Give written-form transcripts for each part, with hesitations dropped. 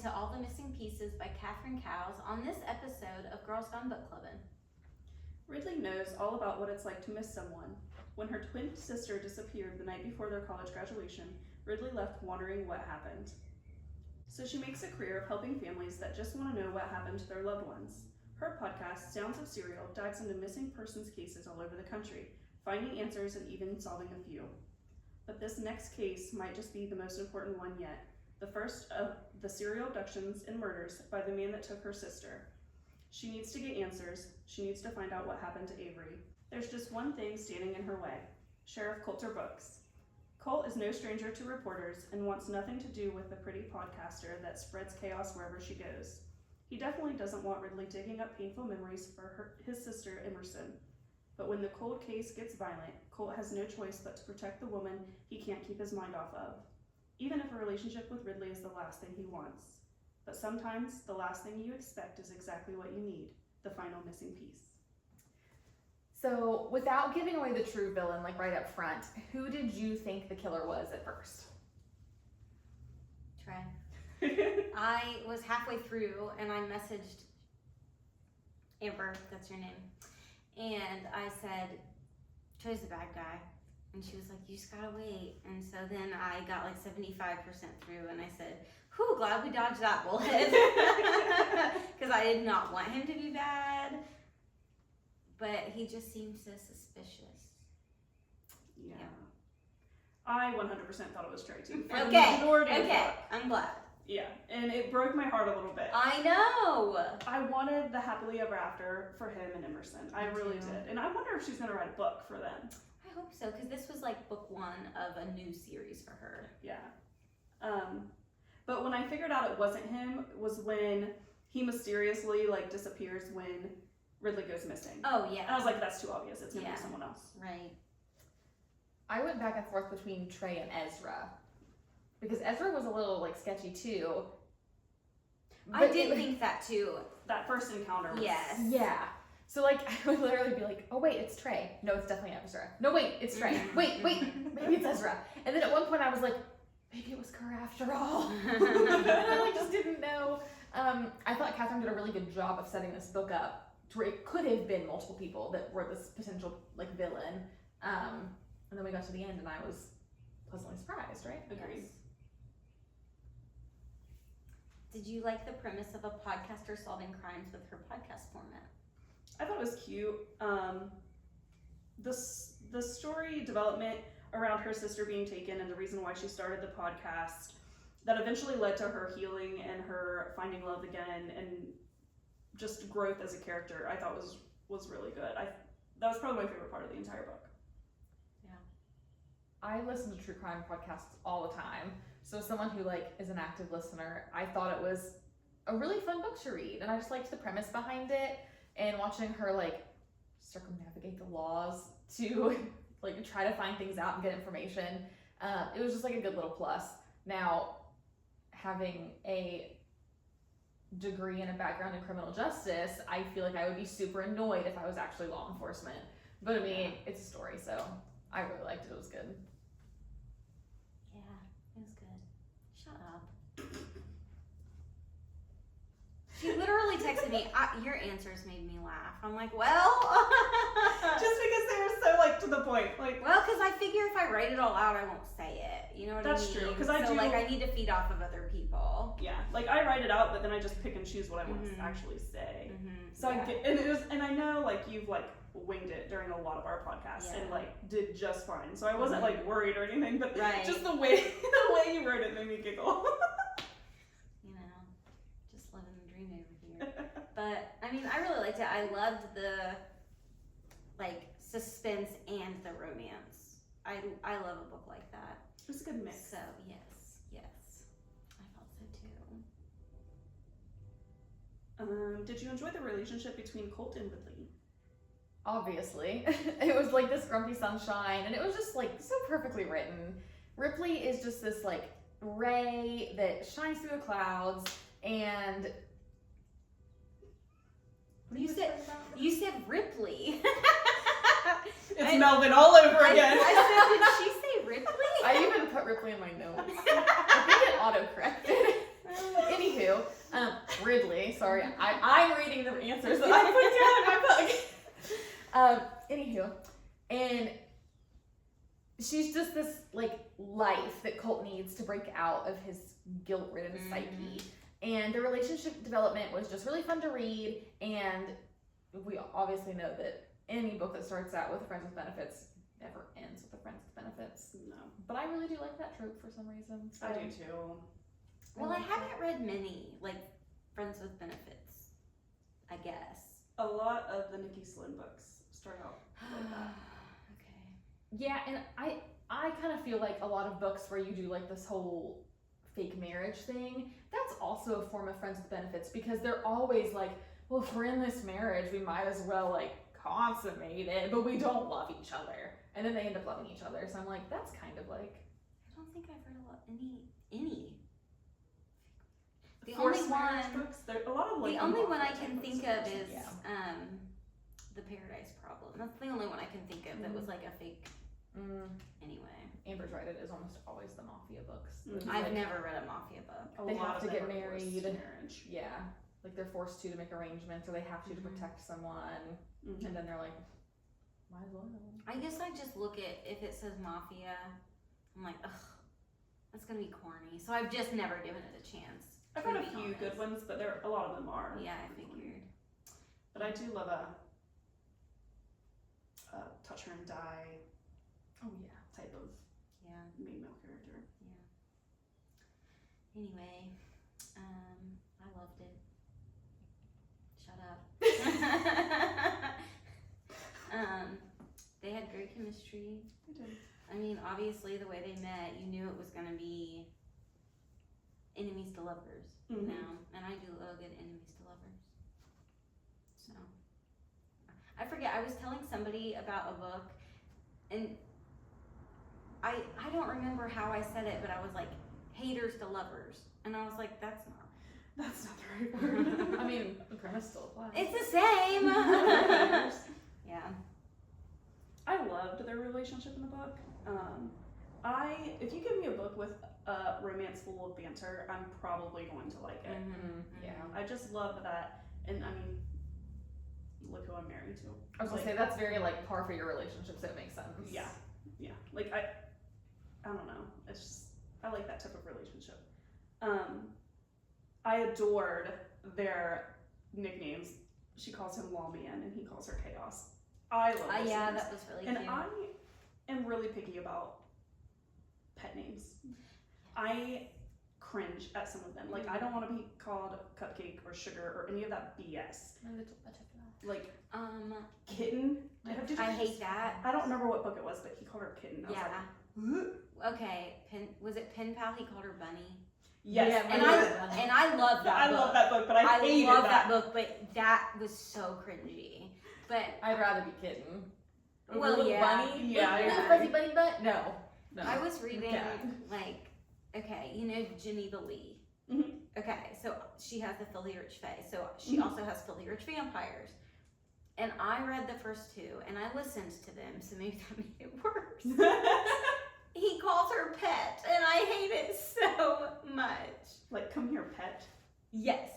to All the Missing Pieces by Catherine Cowles on this episode of Girls Gone Book Clubbin'. Ridley knows all about what it's like to miss someone. When her twin sister disappeared the night before their college graduation, Ridley left wondering what happened. So she makes a career of helping families that just want to know what happened to their loved ones. Her podcast, Sounds of Serial, dives into missing persons cases all over the country, finding answers and even solving a few. But this next case might just be the most important one yet. The first of the serial abductions and murders by the man that took her sister. She needs to get answers. She needs to find out what happened to Avery. There's just one thing standing in her way. Sheriff Coulter Brooks. Colt is no stranger to reporters and wants nothing to do with the pretty podcaster that spreads chaos wherever she goes. He definitely doesn't want Ridley digging up painful memories for his sister Emerson. But when the cold case gets violent, Colt has no choice but to protect the woman he can't keep his mind off of. Even if a relationship with Ridley is the last thing he wants. But sometimes the last thing you expect is exactly what you need, the final missing piece. So, without giving away the true villain, like right up front, who did you think the killer was at first? Trey. I was halfway through and I messaged Amber, that's her name, and I said, Trey's the bad guy. And she was like, you just gotta wait. And so then I got like 75% through and I said, whew, glad we dodged that bullet. Because I did not want him to be bad. But he just seemed so suspicious. Yeah. I 100% thought it was Trey too. Okay, I'm glad. Yeah, and it broke my heart a little bit. I know! I wanted the happily ever after for him and Emerson. I really did. And I wonder if she's gonna write a book for them. I hope so, because this was like book one of a new series for her. Yeah. But when I figured out it wasn't him was when he mysteriously like disappears when Ridley goes missing. Oh, yeah. And I was like, that's too obvious. It's gonna be someone else. Right. I went back and forth between Trey and Ezra. Because Ezra was a little like sketchy too. I did think that too. That first encounter was... Yes. Yeah. So like I would literally be like, oh wait, it's Trey. No, it's definitely Ezra. No, wait, it's Trey. Wait, maybe it's Ezra. And then at one point I was like, maybe it was Kerr after all. And I like just didn't know. I thought Catherine did a really good job of setting this book up to where it could have been multiple people that were this potential like villain. And then we got to the end and I was pleasantly surprised, right? Agreed. Yes. Did you like the premise of a podcaster solving crimes with her podcast format? I thought it was cute. The story development around her sister being taken and the reason why she started the podcast that eventually led to her healing and her finding love again and just growth as a character, I thought was really good. That was probably my favorite part of the entire book. Yeah. I listen to true crime podcasts all the time. So as someone who like is an active listener, I thought it was a really fun book to read, and I just liked the premise behind it and watching her like circumnavigate the laws to like try to find things out and get information. It was just like a good little plus. Now, having a degree and a background in criminal justice, I feel like I would be super annoyed if I was actually law enforcement. But I mean, it's a story, so I really liked it. It was good. Yeah, it was good. Shut up. She literally texted me, your answers made me laugh. I'm like, well. Just because they were so like to the point. Like, well, because I figure if I write it all out, I won't say it. You know what I mean? That's true. Because I need to feed off of other people. Yeah, like I write it out, but then I just pick and choose what I want to actually say. So I get, and I know like you've like winged it during a lot of our podcasts and like did just fine. So I wasn't like worried or anything, but just the way you wrote it made me giggle. You know, just living the dream over here. But I mean, I really liked it. I loved the like suspense and the romance. I love a book like that. It's a good mix. So yes, I felt so too. Did you enjoy the relationship between Colt and Ridley? Obviously. It was like this grumpy sunshine, and it was just like so perfectly written. Ripley is just this like ray that shines through the clouds, and you said Ripley. It's Melvin all over again. I said, did she say Ripley? I even put Ripley in my notes. I think it auto-corrected. Anywho, of answers that I put down in my book. Anywho, and she's just this like life that Colt needs to break out of his guilt-ridden psyche. And the relationship development was just really fun to read, and we obviously know that any book that starts out with a friends with benefits never ends with a friends with benefits. No. But I really do like that trope for some reason. So. I do too. Well, I haven't read many, like, friends with benefits, I guess. A lot of the Nikki Slynn books start out like that. Okay. Yeah, and I kind of feel like a lot of books where you do like this whole fake marriage thing, that's also a form of friends with benefits, because they're always like, well, if we're in this marriage, we might as well like consummate it, but we don't love each other. And then they end up loving each other. So I'm like, that's kind of like... I don't think I've read a lot, any. The Forced only marriage one, books, there a lot of like the only one I unpopular can type think books. of is Yeah. The Paradise Problem. That's the only one I can think of that was like a fake. Anyway, Amber's right, it is almost always the mafia books. Mhm. I've Like, never read a mafia book. A They lot have of to them get are forced married. marriage. yeah, like they're forced to make arrangements, or they have to Mhm. protect someone, Mhm. and then they're like, might as well. I guess I just look at, if it says mafia, I'm like, ugh, that's gonna be corny. So I've just never given it a chance. I've to read a be few honest. good ones, but a lot of them are. Yeah, I figured. But I do love a touch her and die Oh yeah. type of Yeah. main male character. Anyway, I loved it. Shut up. They had great chemistry. I did. I mean, obviously, the way they met, you knew it was gonna be enemies to lovers. Mhm. Now, and I do love good enemies to lovers. So, I forget. I was telling somebody about a book, and I don't remember how I said it, but I was like, haters to lovers, and I was like, that's not. That's not the right word. I mean, the premise still applies. It's the same. Yeah. I loved their relationship in the book. If you give me a book with a romance full of banter, I'm probably going to like it. Yeah. I just love that, and I mean, look who I'm married to. I was gonna say that's very like par for your relationship, so it makes sense. Yeah, yeah. Like I don't know. It's just I like that type of relationship. I adored their nicknames. She calls him Lawman, and he calls her Chaos. I love those Yeah, names. that was really And cute. I am really picky about pet names. I cringe at some of them. Like, I don't want to be called Cupcake or Sugar or any of that BS. My little butterfly. Like, Kitten. Did I you- hate that. I don't remember what book it was, but he called her Kitten. I was Yeah. like, Okay. Was it Pen Pal? He called her Bunny. yes. Yeah, And I I love that I book. love that book, but I hated love that. that book, but that was so cringy. But I'd rather be kitten. A Well, little yeah. bunny. Yeah, Little yeah. fuzzy bunny butt. No. I was reading Yeah. like, okay, you know Jenny the Lee. Mhm. Okay, so she has the Filthy Rich Fae. So she Mhm. also has Filthy Rich Vampires. And I read the first two, and I listened to them, so maybe that made it worse. He calls her pet, and I hate it so much. Like, come here, pet. Yes.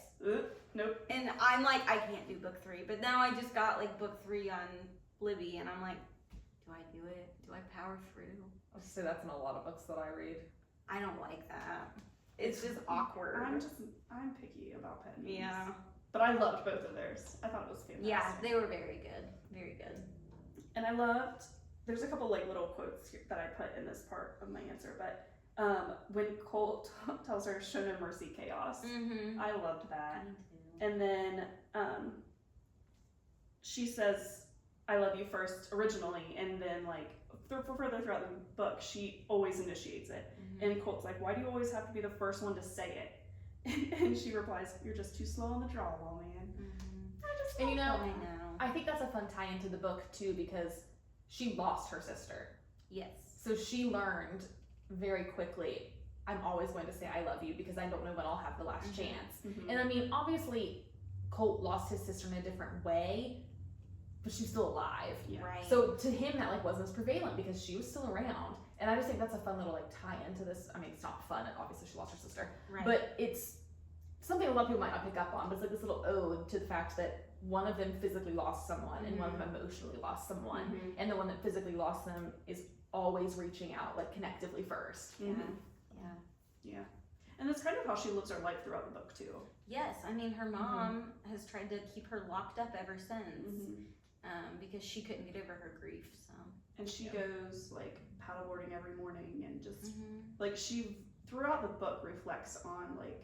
Nope. And I'm like, I can't do book 3, but now I just got like book 3 on Libby, and I'm like, do I do it? Do I power through? I'll just say that's in a lot of books that I read. I don't like that. It's just awkward. I'm picky about pet names. Yeah. But I loved both of theirs. I thought it was fantastic. Yeah, they were very good. Very good. And I loved, there's a couple like little quotes here that I put in this part of my answer, but when Colt tells her, show no mercy, chaos. Mm-hmm. I loved that. Me too. And then she says, I love you first originally, and then like further throughout the book, she always initiates it. Mm-hmm. And Colt's like, why do you always have to be the first one to say it? And she replies, you're just too slow on the draw, man. Mm-hmm. I just And you know, I know. I think that's a fun tie into the book too, because she lost her sister. Yes. So she learned very quickly, I'm always going to say I love you because I don't know when I'll have the last Mhm. chance. Mhm. And I mean, obviously, Colt lost his sister in a different way, but she's still alive. Yeah. Right. So to him, that like wasn't as prevalent because she was still around. And I just think that's a fun little like tie into this. I mean, it's not fun. Obviously, she lost her sister, right. but it's something a lot of people might not pick up on. But it's like this little ode to the fact that one of them physically lost someone and one of them emotionally lost someone, and the one that physically lost them is always reaching out, like, connectively first. Yeah. And that's kind of how she lives her life throughout the book too. Yes, I mean, her mom has tried to keep her locked up ever since, because she couldn't get over her grief. So. And she goes like paddleboarding every morning, and just like she throughout the book reflects on like,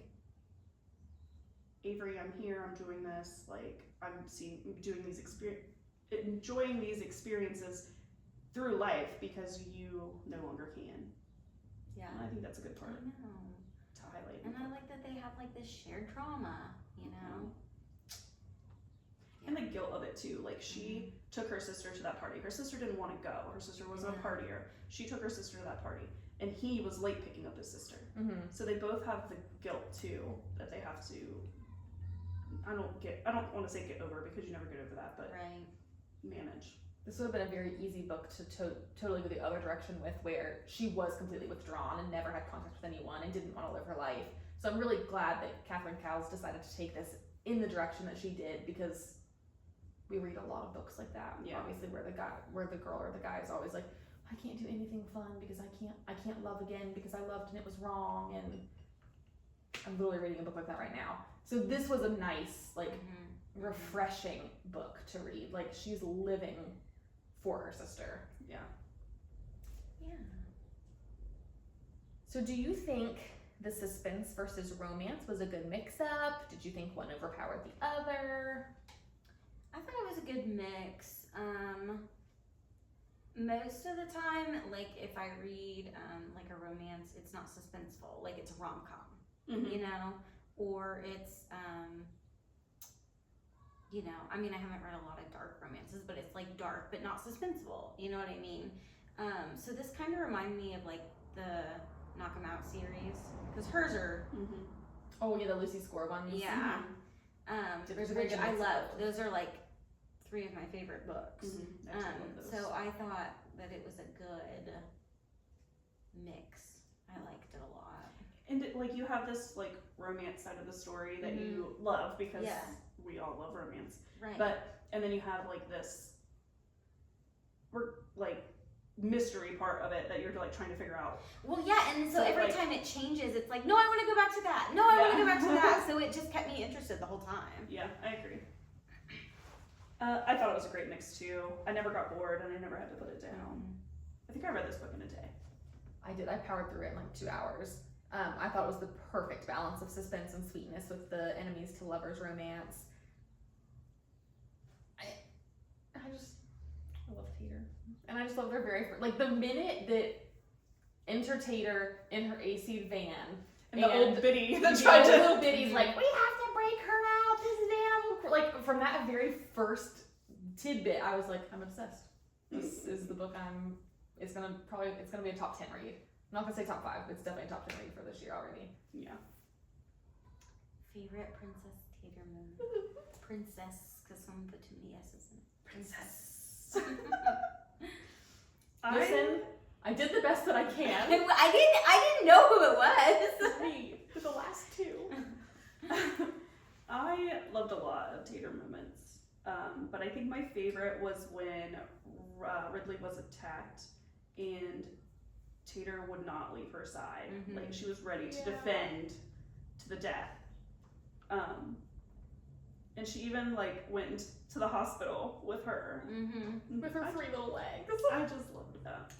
Avery, I'm here, I'm doing this, like I'm enjoying these experiences through life because you no longer can. Yeah, and I think that's a good part. I know. To highlight. And I like that they have like this shared trauma, you know. And the guilt of it too. Like she took her sister to that party. Her sister didn't want to go. Her sister wasn't a partier. She took her sister to that party, and he was late picking up his sister. So they both have the guilt too that they have to. I don't want to say get over, because you never get over that, but manage. This would have been a very easy book to totally go the other direction with, where she was completely withdrawn and never had contact with anyone and didn't want to live her life. So I'm really glad that Catherine Cowles decided to take this in the direction that she did, because we read a lot of books like that. Obviously, where the girl or the guy is always like, I can't do anything fun because I can't love again because I loved and it was wrong. And I'm literally reading a book like that right now. So this was a nice, like, refreshing book to read. Like, she's living for her sister. Yeah. So do you think the suspense versus romance was a good mix-up? Did you think one overpowered the other? I thought it was a good mix. Most of the time, like if I read like a romance, it's not suspenseful. Like it's a rom-com, you know, or it's you know, I mean, I haven't read a lot of dark romances, but it's like dark but not suspenseful. You know what I mean? So this kind of reminded me of like the Knock 'Em Out series, because hers are. Oh yeah, the Lucy Score ones. Yeah. Which I loved. Those are like 3 of my favorite books. So I thought that it was a good mix. I liked it a lot. And like you have this like romance side of the story that you love, because we all love romance. Right. And then you have like this like mystery part of it that you're like trying to figure out. Well, yeah, and so every time it changes, it's like, no, I want to go back to that. No, I want to go back to that. So it just kept me interested the whole time. Yeah, I agree. I thought it was a great mix too. I never got bored, and I never had to put it down. I think I read this book in a day. I did. I powered through it in like 2 hours. I thought it was the perfect balance of suspense and sweetness with the enemies to lovers romance. I love Tater. And I just love their like the minute that enter Tater in her AC van, and the old biddy that tried to, the little biddy's like, we have to break her out, this damn, like from that very first tidbit, I was like, I'm obsessed. This is the book it's gonna be a top 10 read. I'm not gonna say top 5, but it's definitely a top 10 read for this year already. Yeah. Favorite Princess Tater movie? Princess, because someone put too many S's in it. Princess. Listen, I did the best that I can. I didn't know who it was. Me, for the last 2. I loved a lot of Tater moments, but I think my favorite was when Ridley was attacked and Tater would not leave her side. Like she was ready to defend to the death. And she even like went to the hospital with her. With her 3 little legs. I just loved that.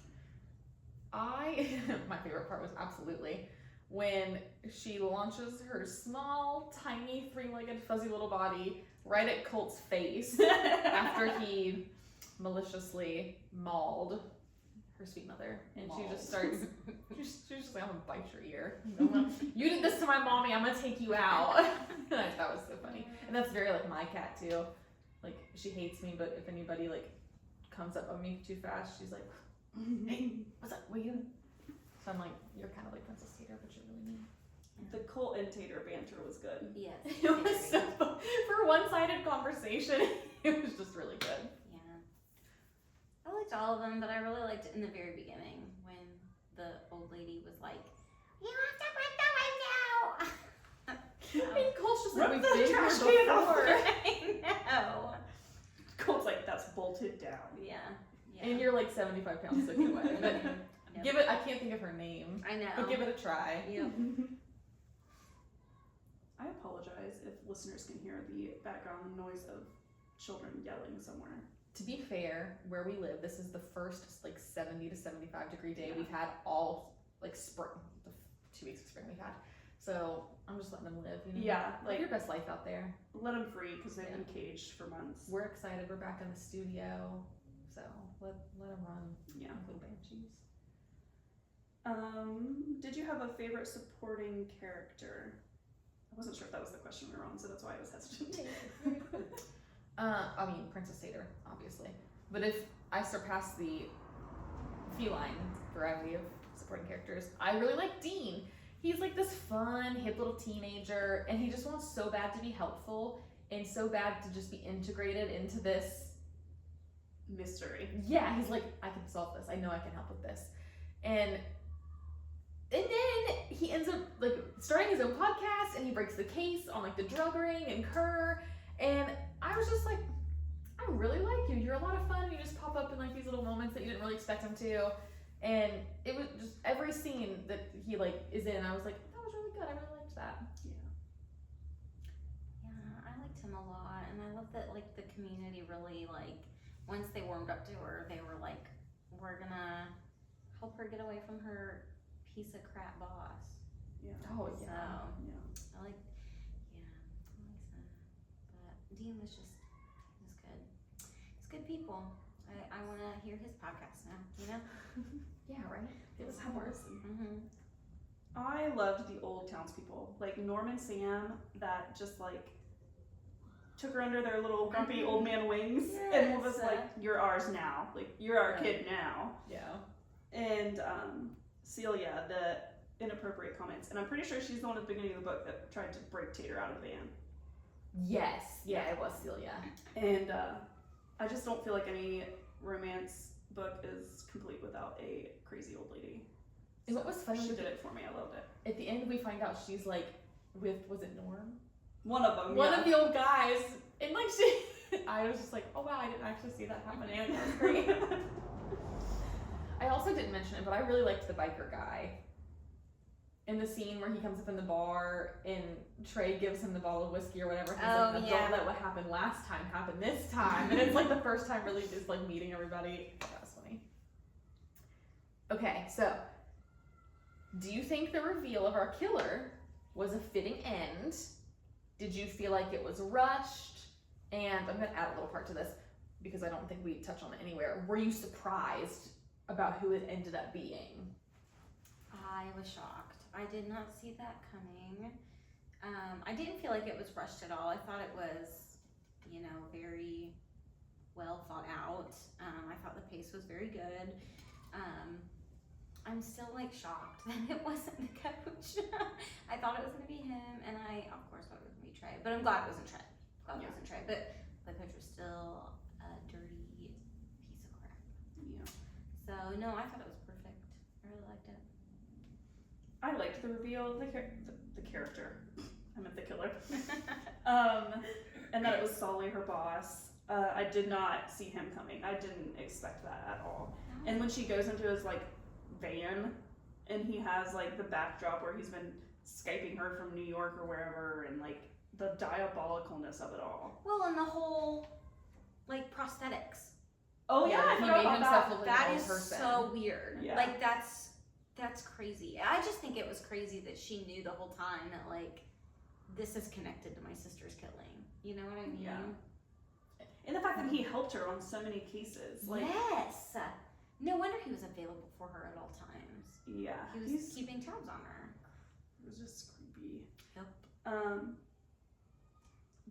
My favorite part was absolutely when she launches her small, tiny, 3-legged, fuzzy little body right at Colt's face after he maliciously mauled her sweet mother, and she just starts. She's just like, I'm gonna bite your ear. You did this to my mommy. I'm gonna take you out. That was so funny, and that's very like my cat too. Like she hates me, but if anybody like comes up on me too fast, she's like, "Hey, what's up? What are you doing?" So I'm like, "You're kind of like Princess Tater, but you're really mean." The Colt and Tater banter was good. Yes. It was so fun. For one-sided conversation. It was just really good. I liked all of them, but I really liked it in the very beginning when the old lady was like, "You have to put the window." And Cole's just like, Rip we've the been here trash can off before. I know. know. Colt's like, that's bolted down. Yeah. And you're like 75 pounds soaking wet. But give it, I can't think of her name. I know. But give it a try. Yep. I apologize if listeners can hear the background noise of children yelling somewhere. To be fair, where we live, this is the first like 70 to 75 degree day Yeah. we've had all like spring, the 2 weeks of spring we've had. So I'm just letting them live. You know? Yeah, Live like your best life out there. let them free because they've been caged for months. We're excited. We're back in the studio. So let them run. Yeah. Like little banshees. Did you have a favorite supporting character? I wasn't sure if that was the question we were on, so that's why I was hesitant. I mean, Princess Satyr, obviously. But if I surpass the feline variety of supporting characters, I really like Dean. He's like this fun, hip little teenager, and he just wants so bad to be helpful and so bad to just be integrated into this Mystery. Yeah, he's like, I can solve this. I know I can help with this. And then he ends up like starting his own podcast, and he breaks the case on like the drug ring and Kerr. And I was just like, I really like you. You're a lot of fun. You just pop up in like these little moments that you didn't really expect him to. And it was just every scene that he like is in, I was like, that was really good. I really liked that. Yeah, I liked him a lot, and I love that like the community really like once they warmed up to her, they were like, we're gonna help her get away from her piece of crap boss. Yeah. Oh So Yeah. I like that. But Dean was good. It's good people. I want to hear his podcast now. You know. Yeah, right. It was ours. Mm-hmm. I loved the old townspeople, like Norm and Sam, that just like took her under their little grumpy old man wings and was Yes. like, "You're ours now. Like you're our kid now." Yeah. And Celia, the inappropriate comments, and I'm pretty sure she's the one at the beginning of the book that tried to break Tater out of the van. Yes. Yeah, it was Celia. And I just don't feel like any romance book is complete without a crazy old lady. And what was funny She was did it for me. I loved it. at the end we find out she's like with, was it Norm? One of them. One of the old guys. And like I was just like, oh wow, I didn't actually see that happening. That was great. I also didn't mention it, but I really liked the biker guy. In the scene where he comes up in the bar and Trey gives him the bottle of whiskey or whatever, he's Oh, like, yeah. don't let what happened last time happen this time. And it's like the first time really just like meeting everybody. That was funny. Okay, so do you think the reveal of our killer was a fitting end? Did you feel like it was rushed? And I'm gonna add a little part to this because I don't think we touch on it anywhere. Were you surprised about who it ended up being? I was shocked. I did not see that coming. I didn't feel like it was rushed at all. I thought it was, very well thought out. I thought the pace was very good. I'm still like shocked that it wasn't the coach. I thought it was gonna be him, and I of course thought it was gonna be Trey. But I'm glad it wasn't Trey. It wasn't Trey. But the coach was still a dirty piece of crap. Yeah. So no, I thought it was perfect. I really liked it. I liked the reveal of the character. I meant the killer. And that it was Solly, her boss. I did not see him coming. I didn't expect that at all. And when she goes into his like van, and he has like the backdrop where he's been Skyping her from New York or wherever, and like the diabolicalness of it all. Well, and the whole like prosthetics. Oh yeah, I he forgot made about himself that. look like That an is old person. so weird. Yeah. Like that's crazy. I just think it was crazy that she knew the whole time that like this is connected to my sister's killing. You know what I mean? Yeah. And the fact that he helped her on so many cases. Like yes. No wonder he was available for her at all times. yeah, He was keeping tabs on her. it was just creepy. Yep.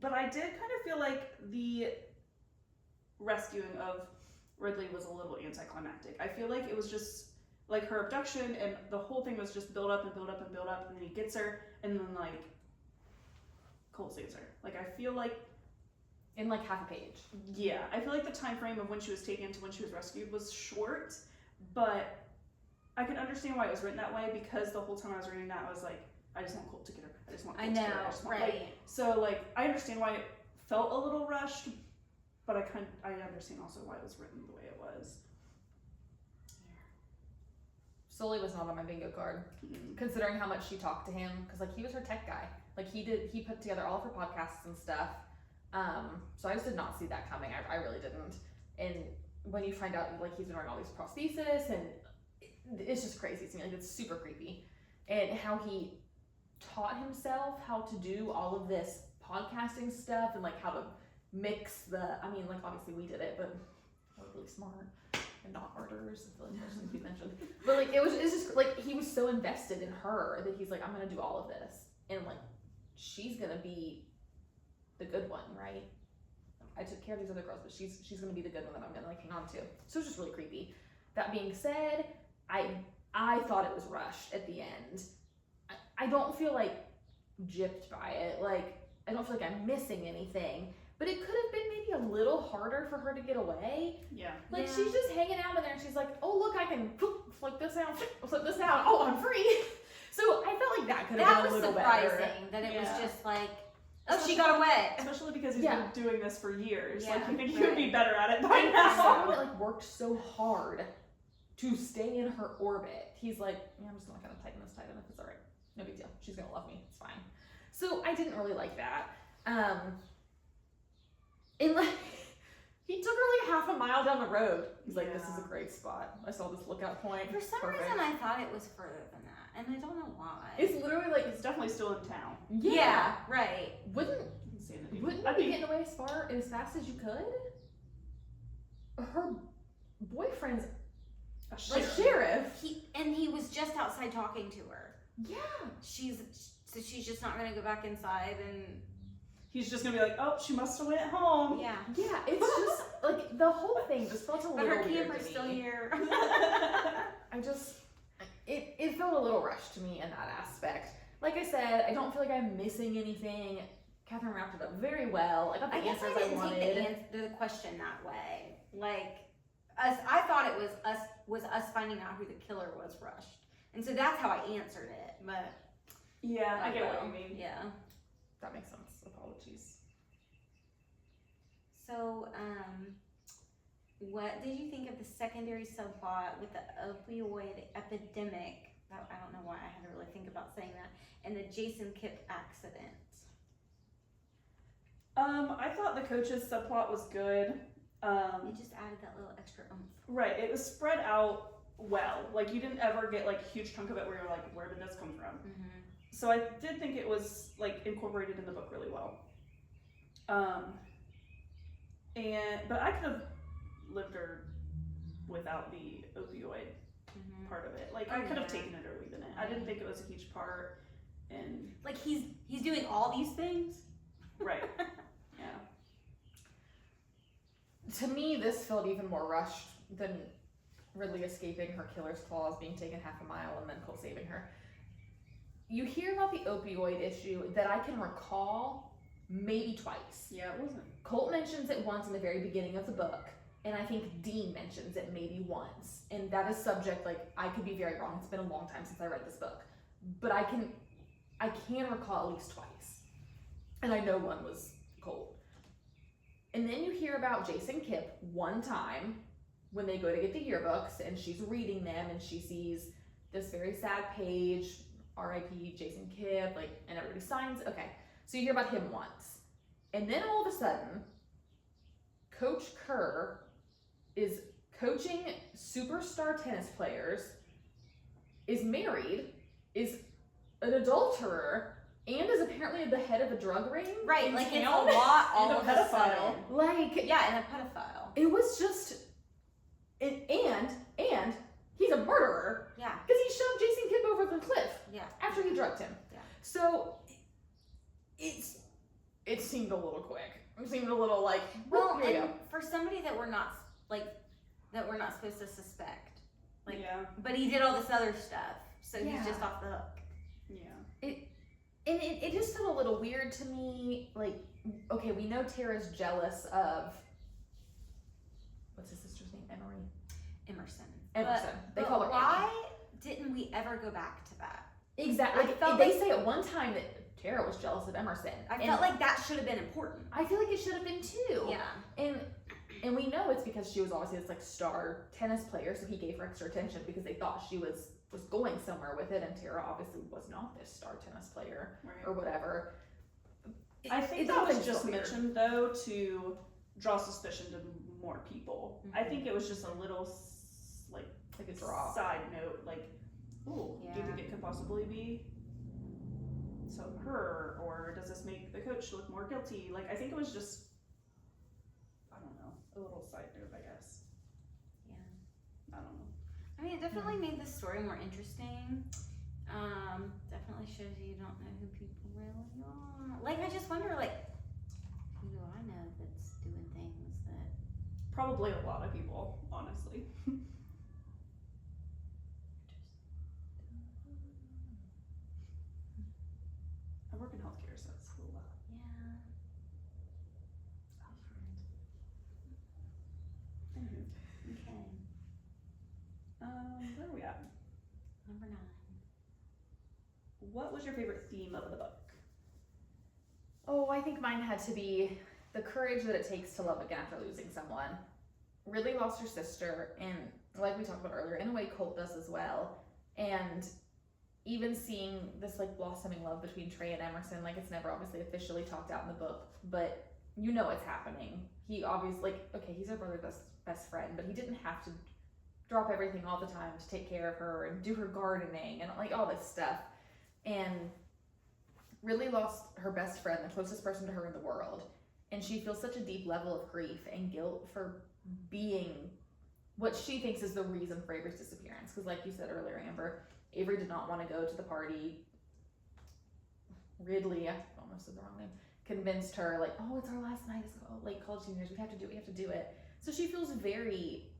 But I did kind of feel like the rescuing of Ridley was a little anticlimactic. I feel like it was just like her abduction, and the whole thing was just build up and build up and build up, and then he gets her, and then like Colt saves her. Like I feel like In like half a page. yeah, I feel like the time frame of when she was taken to when she was rescued was short, but I can understand why it was written that way, because the whole time I was reading that I was like, I just want Colt to get her. I just want Colt to get her. I just want, like, right. so like I understand why it felt a little rushed, but I understand also why it was written the way it was. Sully was not on my bingo card, considering how much she talked to him, because like he was her tech guy. Like he put together all of her podcasts and stuff. So I just did not see that coming. I really didn't. And when you find out like he's been wearing all these prosthesis, and it's just crazy to me. Like it's super creepy. And how he taught himself how to do all of this podcasting stuff and like how to mix I mean, like obviously we did it, but we're really smart and not murderers. I feel like that shouldn't be mentioned. But like it's just like he was so invested in her that he's like, I'm gonna do all of this, and like she's gonna be the good one, right? I took care of these other girls, but she's gonna be the good one that I'm gonna like hang on to. So it's just really creepy. That being said, I thought it was rushed at the end. I don't feel like gypped by it. Like I don't feel like I'm missing anything. But it could have been maybe a little harder for her to get away. Yeah. Like she's just hanging out in there, and she's like, "Oh look, I can flip this out, flip this out. Oh, I'm free." So I felt like that could have been a little better. That was surprising that it was just like, oh, she got away. Especially because he's been doing this for years. Yeah, like you think he would be better at it by And now. someone that like worked so hard to stay in her orbit, he's like, yeah, I'm just not gonna tighten this if it's alright. No big deal. She's gonna love me. It's fine. So I didn't really like that. And like he took her like half a mile down the road. He's like, this is a great spot. I saw this lookout point. For some reason I thought it was further than that, and I don't know why. It's literally like It's definitely still in town. Yeah, right. Wouldn't Insanity. you be getting away as fast as you could? Her boyfriend's a sheriff. He was just outside talking to her. Yeah. She's just not gonna go back inside, and he's just gonna be like, oh, she must have went home. yeah. Yeah, it's just like the whole thing just felt a But little her weird camper's to still me. here. It felt a little rushed to me in that aspect. Like I said, I don't feel like I'm missing anything. Catherine wrapped it up very well. I got the I guess answers I didn't wanted. take the question that way. Like I thought it was us finding out who the killer was rushed, and so that's how I answered it. But Yeah, I get what you mean. Yeah. That makes sense. Apologies. So, what did you think of the secondary subplot with the opioid epidemic? I don't know why I had to really think about saying that. And the Jason Kipp accident. I thought the coach's subplot was good. It just added that little extra oomph. Right, it was spread out well. Like you didn't ever get like a huge chunk of it where you're like, where did this come from? Mm-hmm. So I did think it was like incorporated in the book really well. But I could have lived her without the opioid part of it. Like I could have taken it or leaving it. I didn't think it was a huge part. And like he's doing all these things. Right. Yeah. To me, this felt even more rushed than Ridley escaping her killer's claws, being taken half a mile, and then Colt saving her. You hear about the opioid issue that I can recall maybe twice. Yeah, it wasn't. Colt mentions it once in the very beginning of the book, and I think Dean mentions it maybe once. And that is subject, like, I could be very wrong. It's been a long time since I read this book. But I can recall at least twice. And I know one was Colt. And then you hear about Jason Kipp one time when they go to get the yearbooks, and she's reading them, and she sees this very sad page, R.I.P. Jason Kipp, like, and everybody signs. Okay, so you hear about him once. And then all of a sudden, Coach Kerr is coaching superstar tennis players, is married, is an adulterer, and is apparently the head of a drug ring. Right, like it's a town, lot all and a of a pedophile. sudden. Like, Yeah, and a pedophile. it was just, and he's a murderer. Yeah. Because he shoved Jason Kipp over the cliff Yeah. after he drugged him. Yeah. So it seemed a little quick. It seemed a little like, Well, here you and go. for somebody that we're not supposed to suspect, like, Yeah. but he did all this other stuff, so Yeah. he's just off the hook. Yeah. And it just felt a little weird to me. Like, okay, we know Tara's jealous of, what's his sister's name? Emerson. Emerson. They But call her why didn't we ever go back to that? Exactly. I felt They like- say at one time that Tara was jealous of Emerson. I felt like that should have been important. I feel like it should have been too. Yeah. And we know it's because she was obviously this like star tennis player, so he gave her extra attention because they thought she was going somewhere with it, and Tara obviously was not this star tennis player or whatever. I think that was just mentioned though to draw suspicion to more people. I think it was just a little like a draw. Side note, like, ooh, do you think it could possibly be her, or does this make the coach look more guilty? Like, I think it was just, I don't know, a little side note, I guess. Yeah. I don't know. I mean, it definitely made the story more interesting. Definitely shows you don't know who people really are. Like, I just wonder, like, who do I know that's doing things that... Probably a lot of people, honestly. I work in healthcare, so it's a lot. Yeah. Okay. Where are we at? Number 9. What was your favorite theme of the book? Oh, I think mine had to be the courage that it takes to love again after losing someone. Ridley lost her sister, and like we talked about earlier, in a way Colt does as well. And even seeing this like blossoming love between Trey and Emerson, like it's never obviously officially talked out in the book, but you know it's happening. He obviously, like, okay, he's her brother's best friend, but he didn't have to drop everything all the time to take care of her and do her gardening and like all this stuff. And Ridley lost her best friend, the closest person to her in the world, and she feels such a deep level of grief and guilt for being what she thinks is the reason for Avery's disappearance. Because like you said earlier, Amber, Avery did not want to go to the party. Ridley, I almost said the wrong name, convinced her, like, oh, it's our last night as like college seniors, we have to do it. So she feels very,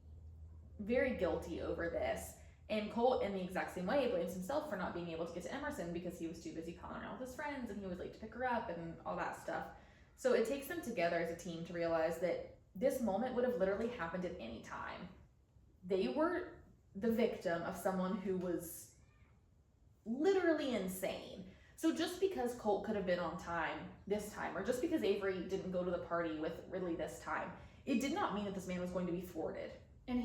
very guilty over this. And Colt, in the exact same way, blames himself for not being able to get to Emerson because he was too busy calling around with his friends and he was late to pick her up and all that stuff. So it takes them together as a team to realize that this moment would have literally happened at any time. They were the victim of someone who was literally insane. So just because Colt could have been on time this time, or just because Avery didn't go to the party with Ridley this time, it did not mean that this man was going to be thwarted. And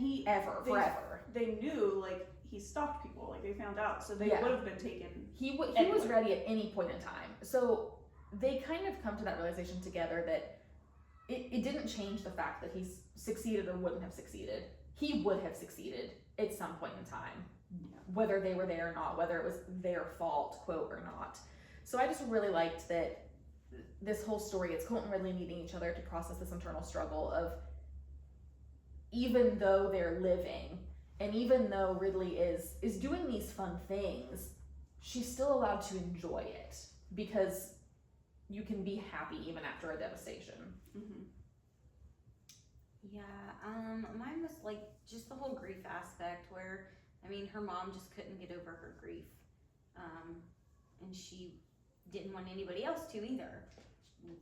forever. They knew, like, he stalked people, like, they found out, so they would have been taken. He was ready at any point in time. So they kind of come to that realization together that it didn't change the fact that he's succeeded or wouldn't have succeeded. He would have succeeded at some point in time, whether they were there or not, whether it was their fault, quote, or not. So I just really liked that this whole story, it's Colt and Ridley needing each other to process this internal struggle of, even though they're living, and even though Ridley is doing these fun things, she's still allowed to enjoy it, because you can be happy even after a devastation. Mm-hmm. Yeah, mine was like just the whole grief aspect where, I mean, her mom just couldn't get over her grief. And she didn't want anybody else to either.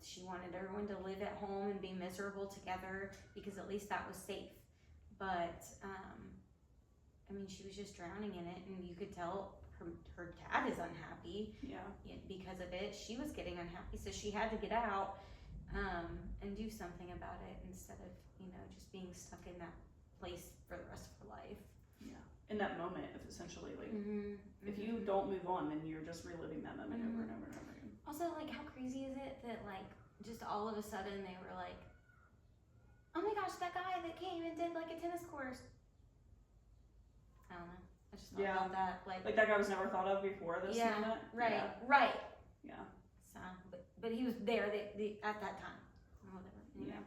She wanted everyone to live at home and be miserable together because at least that was safe. But, I mean, she was just drowning in it, and you could tell her dad is unhappy because of it. She was getting unhappy, so she had to get out and do something about it instead of, just being stuck in that place for the rest of her life. Yeah. In that moment, essentially, like, if you don't move on, then you're just reliving that moment over and over and over again. Also, like, how crazy is it that, like, just all of a sudden they were like, oh my gosh, that guy that came and did, like, a tennis course. I don't know. I just thought about that. Like that guy was never thought of before this moment? Right. Yeah. So, but he was there at that time. Whatever. Yeah.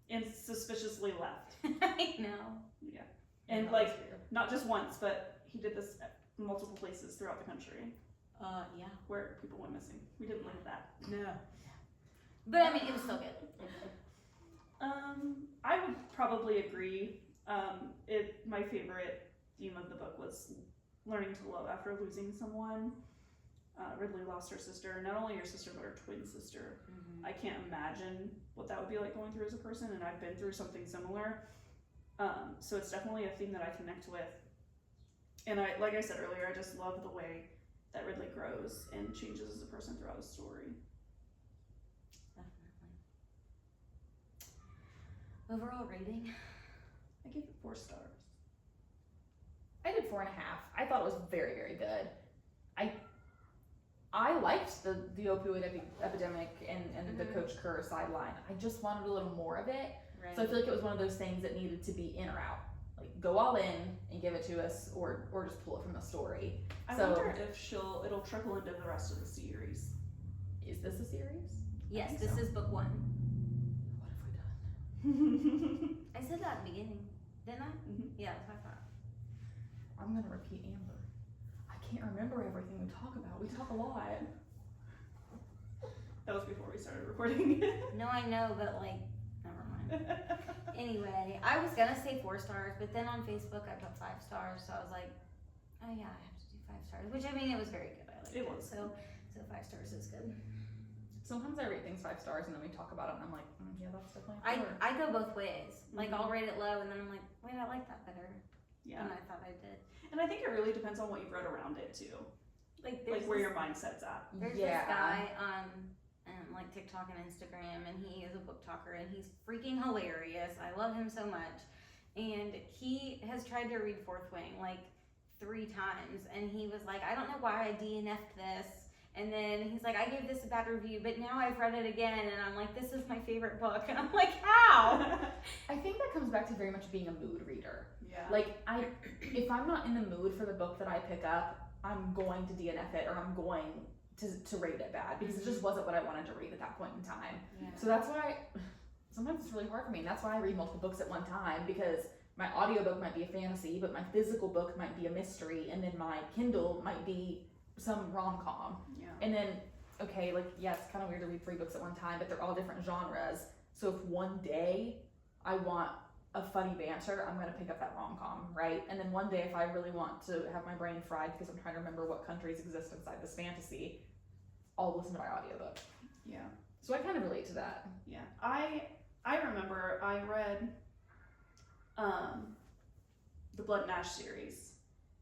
And suspiciously left. I know. Yeah. And, like, not just once, but he did this at multiple places throughout the country. Yeah. Where people went missing. We didn't like that. No. But, I mean, it was still good. I would probably agree. My favorite theme of the book was learning to love after losing someone. Ridley lost her sister, not only her sister, but her twin sister. I can't imagine what that would be like going through as a person, and I've been through something similar. So it's definitely a theme that I connect with. And like I said earlier, I just love the way that Ridley grows and changes as a person throughout his story. Definitely. Overall rating? I give it 4 stars. I did 4.5. I thought it was very, very good. I liked the opioid epidemic and the Coach Kerr sideline. I just wanted a little more of it. Right. So I feel like it was one of those things that needed to be in or out. Like, go all in and give it to us, or just pull it from the story. I So- wonder if it'll trickle into the rest of the series. Is this a series? Yes, think this so. is book 1. What have we done? I said that at the beginning, didn't I? Mhm. Yeah, that's what I thought. I'm gonna repeat Amber. I can't remember everything we talk about. We talk a lot. That was before we started recording. No, I know, but like, never mind. Anyway, I was gonna say 4 stars, but then on Facebook I put 5 stars, so I was like, oh yeah, I have to do 5 stars. Which, I mean, it was very good. I liked It it. was. So 5 stars is good. Sometimes I rate things 5 stars and then we talk about it and I'm like, yeah, that's definitely I 4. I go both ways. Like, Mhm. I'll rate it low, and then I'm like, wait, I like that better Yeah. than I thought I did. And I think it really depends on what you've read around it too. Like, Like where your mindset's at. There's this guy on like TikTok and Instagram, and he is a book talker, and he's freaking hilarious. I love him so much. And he has tried to read Fourth Wing like 3 times, and he was like, I don't know why I DNF'd this. And then he's like, I gave this a bad review, but now I've read it again, and I'm like, this is my favorite book. And I'm like, how? I think that comes back to very much being a mood reader. Yeah. Like, if I'm not in the mood for the book that I pick up, I'm going to DNF it, or I'm going to rate it bad, because it just wasn't what I wanted to read at that point in time. Yeah. So that's why sometimes it's really hard for me, and that's why I read multiple books at one time, because my audiobook might be a fantasy, but my physical book might be a mystery, and then my Kindle might be some rom-com. Yeah. And then, okay, like, yeah, it's kind of weird to read 3 books at one time, but they're all different genres. So if one day I want a funny banter, I'm going to pick up that rom-com, right? And then one day if I really want to have my brain fried because I'm trying to remember what countries exist inside this fantasy, I'll listen to my audiobook. Yeah. So I kind of relate to that. Yeah. I remember I read the Blood and Ash series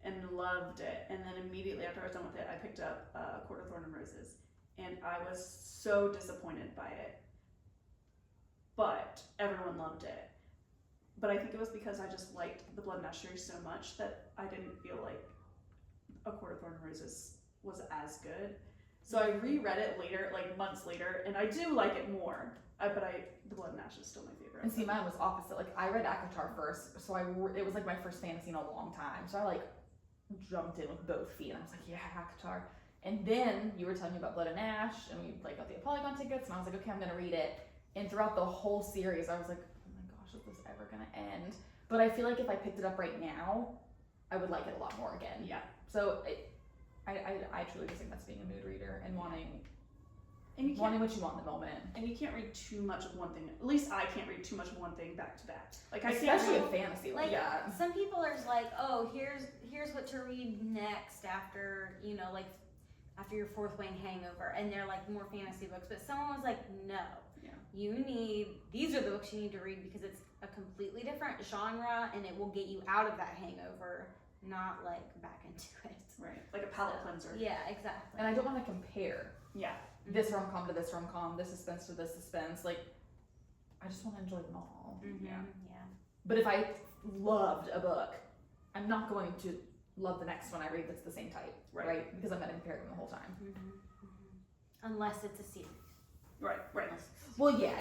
and loved it, and then immediately after I was done with it, I picked up Court of Thorn and Roses, and I was so disappointed by it. But everyone loved it. But I think it was because I just liked the Blood and Ash series so much that I didn't feel like A Court of Thorn and Roses was as good. So I reread it later, like months later, and I do like it more. But the Blood and Ash is still my favorite. And see, mine was opposite. Like, I read ACOTAR first, so it was like my first fantasy in a long time. So I like jumped in with both feet, and I was like, yeah, ACOTAR. And then you were telling me about Blood and Ash, and we like got the Polygon tickets, and I was like, okay, I'm gonna read it. And throughout the whole series, I was like, oh my gosh, is this ever gonna end? But I feel like if I picked it up right now, I would like it a lot more again. Yeah. So I truly just think that's being a mood reader and wanting And wanting what you want in the moment. And you can't read too much of one thing. At least I can't read too much of one thing back to back. Like I can't Especially read. in fantasy, Like, yeah. some people are just like, oh, here's what to read next after, like after your Fourth Wing hangover, and they're like more fantasy books. But someone was like, no, these are the books you need to read because it's a completely different genre and it will get you out of that hangover, not like back into it. Right, like a palate cleanser. Yeah, exactly. And I don't want to compare Yeah. this rom-com to this rom-com, this suspense to this suspense. Like, I just want to enjoy them all. Mm-hmm. Yeah. Yeah. But if I loved a book, I'm not going to love the next one I read that's the same type, right? Because I'm going to compare them the whole time. Unless it's a series. Right. Well, yeah,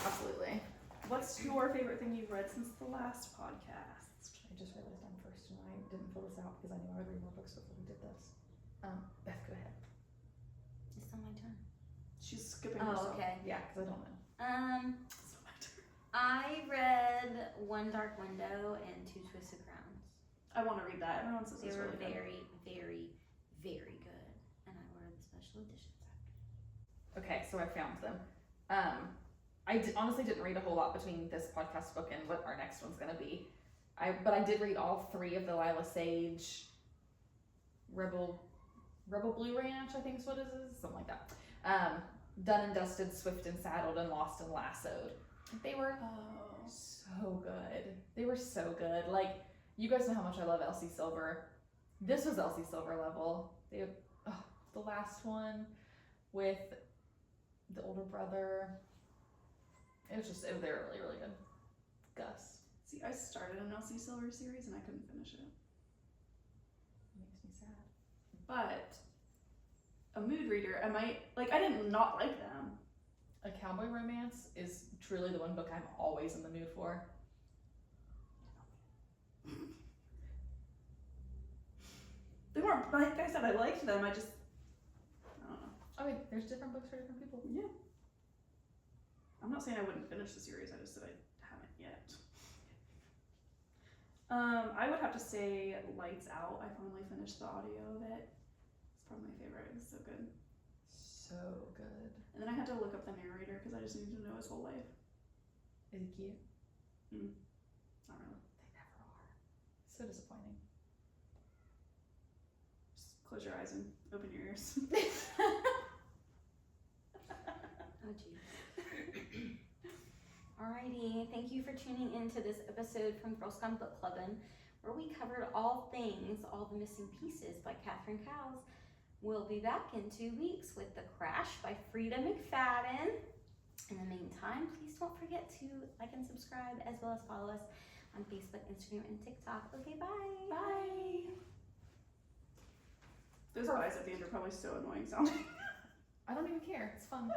absolutely. What's your favorite thing you've read since the last podcast? I just realized I'm first and I didn't fill this out because I knew I would read more books before we did this. Beth, go ahead. It's still my turn. She's skipping Oh, herself. okay. Yeah, because I don't know. It's not my turn. I read One Dark Window and Two Twisted Crowns. I want to read that. Everyone says They it's were really good. very, very, very good. And I ordered the special editions after. Okay, so I found them. Honestly didn't read a whole lot between this podcast book and what our next one's gonna be. But I did read all 3 of the Lila Sage Rebel Blue Ranch, I think is what it is, something like that. Done and Dusted, Swift and Saddled, and Lost and Lassoed. They were so good. They were so good. Like, you guys know how much I love Elsie Silver. This was Elsie Silver level. the last one with the older brother. It was just, they were really, really good. Gus. See, I started an Elsie Silver series and I couldn't finish it. Makes me sad. But a mood reader, I didn't not like them. A Cowboy Romance is truly the one book I'm always in the mood for. They weren't, like I said, I liked them, I don't know. I mean, there's different books for different people. Yeah. I'm not saying I wouldn't finish the series, I just said I haven't yet. I would have to say Lights Out. I finally finished the audio of it. It's probably my favorite. It's so good. So good. And then I had to look up the narrator because I just needed to know his whole life. Is he cute? Not really. They never are. So disappointing. Just close your eyes and open your ears. Oh, geez. Alrighty, thank you for tuning in to this episode from Girls Gone Book Clubbin', where we covered all things, All the Missing Pieces by Catherine Cowles. We'll be back in 2 weeks with The Crash by Frida McFadden. In the meantime, please don't forget to like and subscribe, as well as follow us on Facebook, Instagram, and TikTok. Okay, bye. Bye. Those eyes at the end are probably so annoying sounding. I don't even care. It's fun.